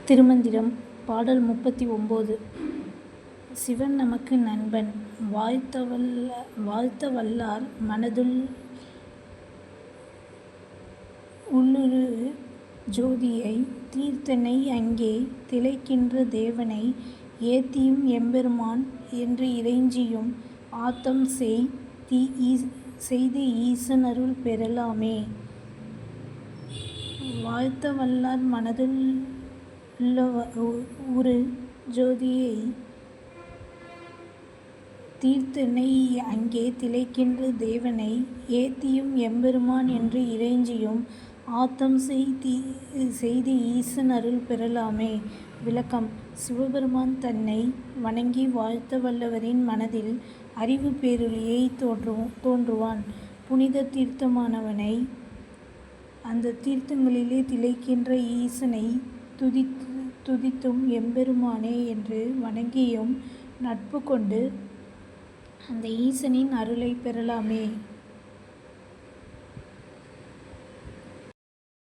திருமந்திரம் பாடல் 39. சிவன் நமக்கு நண்பன். வாழ்த்த வல்லார் மனதுள் உள்ளுறு ஜோதியை தீர்த்தனை அங்கே திளைக்கின்ற தேவனை ஏத்தியும் எம்பெருமான் என்று இறைஞ்சியும் ஆத்தம் செய்து ஈசன் அருள் பெறலாமே. வாழ்த்த வல்லார் மனதுள் உறு ஜோதியை தீர்த்தனை அங்கே திளைக்கின்ற தேவனை ஏத்தியும் எம்பெருமான் என்று இறைஞ்சியும் ஆத்தம் செய்து ஈசன் அருள் பெறலாமே. விளக்கம்: சிவபெருமான் தன்னை வணங்கி வாழ்த்த வல்லவரின் மனதில் அறிவு பேரொளியை தோன்றுவான். புனித தீர்த்தமானவனை, அந்த தீர்த்தங்களிலே திளைக்கின்ற ஈசனை துதித்தும் எம்பெருமானே என்று வணங்கியும் நட்பு கொண்டு அந்த ஈசனின் அருளை பெறலாமே.